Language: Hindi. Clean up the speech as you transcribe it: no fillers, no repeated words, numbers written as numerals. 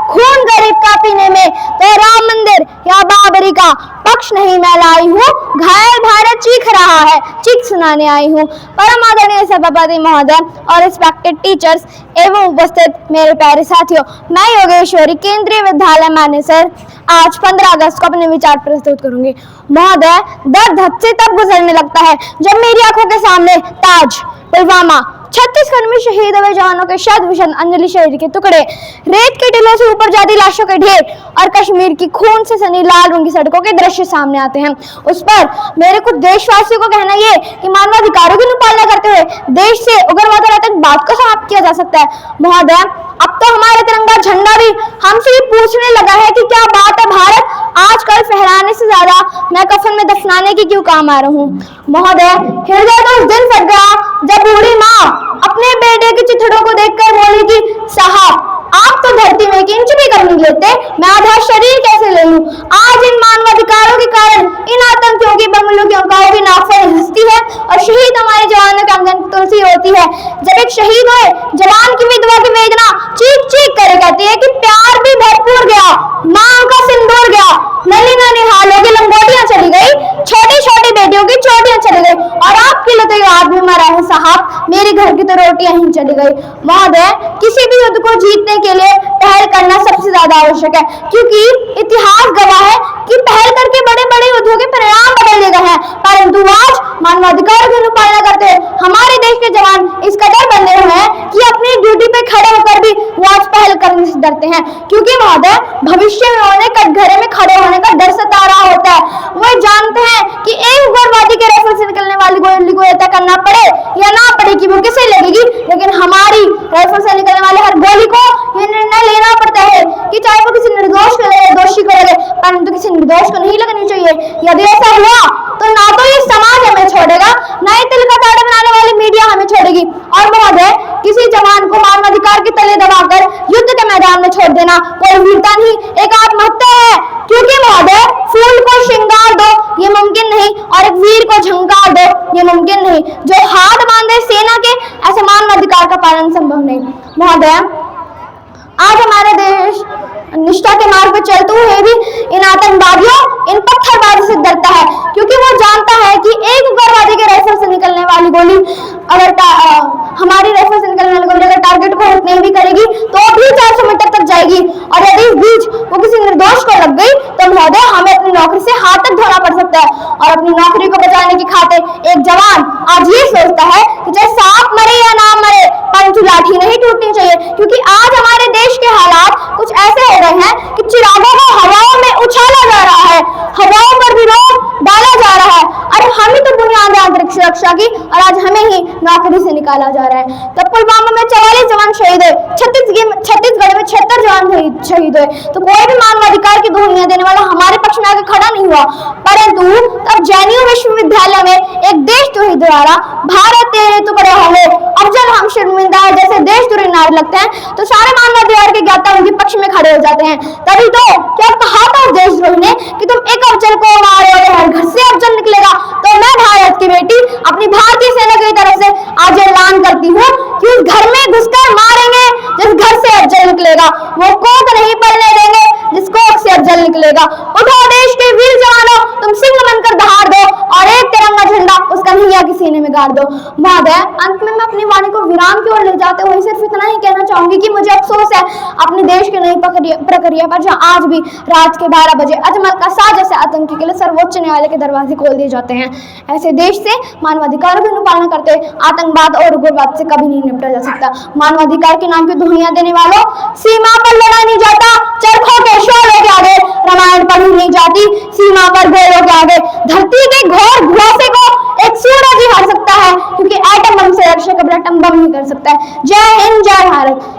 खून गरीब का पीने में, तो राम मंदिर या बाबरी का पक्ष नहीं मैं लाई हूँ। घायल भारत चीख रहा है, चीख सुनाने आई हूँ। परम आदरणीय सभापति महोदय और रिस्पेक्टेड टीचर्स एवं उपस्थित मेरे प्यारे साथियों, मैं योगेश्वरी केंद्रीय विद्यालय मानेसर आज 15 अगस्त को अपने विचार प्रस्तुत करूंगी। महोदय, दर्द हद से तब गुजरने लगता है जब मेरी आंखों के सामने ताज, पुलवामा, छत्तीसगढ़ में शहीद हुए जवानों के शत विषद अंजलि शरीर के टुकड़े, रेत के टीलों से ऊपर जाती लाशों के ढेर और कश्मीर की खून से सनी लाल रंग की सड़कों के दृश्य सामने आते हैं। उस पर मेरे कुछ देशवासियों को कहना ये कि मानवाधिकारों की पालना करते हुए देश से उग्रवाद और आतंकवाद को समाप्त किया जा सकता है। महोदय, अब तो हमारा तिरंगा झंडा भी हमसे ये पूछने लगा है कि क्या बात है भारत, आजकल फहराने से ज्यादा मैं कफन में दफनाने की क्यों काम आ रहा हूँ। महोदय, हृदय तो उस दिन फट गया जब बूढ़ी माँ अपने बेटे के चिथड़ों को देखकर बोली कि साहब, आप तो धरती में एक इंच भी कम नहीं लेते, मैं आधा शरीर कैसे ले लूं। आज इन मानवाधिकारों के कारण इन आतंकियों की बंगलों की अंकाओं की नाक पर हंसती है और शहीद हमारे जवानों के आंगन तुलसी होती है। जब एक शहीद हुए जवान की विधवा की वेदना चीख चीख कर कहती है कि प्यार भी भरपूर गया, मां का सिंदूर गया, नली नली हालों की लंगोटियां चली गई, छोटी छोटी बेटियों की चोटियां चली गई और आपके लिए तो ये आदमी मरा है साहब, मेरे घर की तो रोटियां ही चली गई। महोदय, किसी भी युद्ध को जीतने के लिए पहल करना सबसे ज्यादा आवश्यक है, क्योंकि इतिहास गवाह है कि पहल करके बड़े बड़े युद्धों के परिणाम बदल गए हैं, परंतु आज मानवाधिकारों की अनुपालना करते हुए हमारे देश के जवान इस कदर बंधे हुए हैं कि अपनी ड्यूटी पे खड़े होकर भी वो आज पहल करने से डरते हैं, क्योंकि महोदय भविष्य में उन्हें कटघरे में खड़े होने का डर सता रहा होता है। वो जानते हैं कि एक उग्रवादी के राइफल से निकलने वाली गोली को तय करना पड़े या ना पड़े कि वो किसे लगेगी, लेकिन हमारी राइफल से निकलने वाले हर गोली को ये निर्णय लेना पड़ता है कि चाहे वो किसी निर्दोष को लगे, दोषी को लगे, परंतु किसी निर्दोष को नहीं लगनी चाहिए। यदि ऐसा हुआ तो ना तो ये समाज हमें छोड़ेगा, ना ही तिल का ताड़ा बनाने वाली मीडिया हमें छोड़ेगी। और महोदय, किसी जवान को मानवाधिकार के तले दबाकर युद्ध के मैदान में छोड़ देना कोई वीरता नहीं, एक आत्महत्या है, क्योंकि महोदय फूल को श्रृंगार दो ये मुमकिन नहीं और एक वीर को झंकार दो ये मुमकिन नहीं। जो हाथ बांधे सेना के, ऐसे मानवाधिकार का पालन संभव नहीं। महोदय, आज हमारा देश निष्ठा के मार्ग पर चलते हुए भी इन आतंकवादियों, इन पत्थरबाजों से डरता है, क्योंकि वो जानता है कि एक उग्रवादी के राइफल से निकलने वाली गोली अगर हमारी राइफल से निकलने वाली गोली अगर टारगेट को हिट नहीं भी करेगी तो भी 400 मीटर तक जाएगी, और यदि इस बीच वो किसी निर्दोष को लग गई तो महोदय हमें अपनी नौकरी से हाथ तक धोना पड़ सकता है। और अपनी नौकरी को बचाने की खातिर एक जवान आज ये सोचता है कि चाहे सांप मरे या ना मरे, परंतु लाठी नहीं टूटनी चाहिए, क्योंकि आज हमारे देश के हालात कुछ ऐसे हो गए हैं कि चिरागों को हवाओं में उछाला जा रहा है, हवाओं पर विरोध डाला जा रहा है। अरे हम ही तो बुनियाद है अंतरिक्ष सुरक्षा की, और आज हमें ही नौकरी से निकाला जा रहा है। तब पुलवामा में 44 जवान शहीद हुए, छत्तीसगढ़ में 76 जवान शहीद हुए, तो कोई भी मानवाधिकार की दुहाई देने वाला हमारे पक्ष में आगे खड़ा नहीं हुआ। परंतु तब जैनियों विश्वविद्यालय में एक देशद्रोही द्वारा भारत तेरे टुकड़े होंगे, अब जब हम शर्मिंदा जैसे देशद्रोही नारे लगते हैं तो सारे मानवाधिकार के ज्ञाता उनके पक्ष में खड़े हो जाते हैं। तभी तो क्या कहा था देशद्रोही ने कि तुम एक अफजल को मारोगे हर घर से अफजल निकलेगा, तो मैं भारत की बेटी अपनी भारतीय सेना की तरफ से आज ऐलान करती हूँ कि उस घर में घुसकर मारेंगे जिस घर से अफजल निकलेगा, वो कोक नहीं पलने देंगे जिस कोक से अफजल निकलेगा। उठो देश के वीर जवानों, तुम सिंह बनकर दहाड़ दो और एक तिरंगा झंडा उस कन्हैया के सीने में गाड़ दो। महोदय, अंत में मैं अपनी वाणी को विराम की ओर ले जाते हुए सिर्फ इतना ही कहना चाहूंगी कि मुझे अफसोस है अपने देश के नई प्रक्रिया पर, जहाँ आज भी रात के 12 बजे अजमल का साज जैसे आतंकी के लिए सर्वोच्च न्यायालय के दरवाजे खोल दिए जाते हैं। ऐसे देश से मानवाधिकारों की अनुपालना करते आतंकवाद और उग्रवाद से कभी नहीं निपटा जा सकता। मानवाधिकार के नाम की दुहाइयां देने वालों, सीमा पर लड़ा नहीं जाता, चरखों के शोलों के आगे रामायण पढ़ी नहीं जाती, सीमा पर गोलों के आगे धरती के घोर घुआसे को एक सूरज ही हार सकता है, क्योंकि एटम बम से रक्षा कबल एटम बम नहीं कर सकता है। जय हिंद, जय भारत।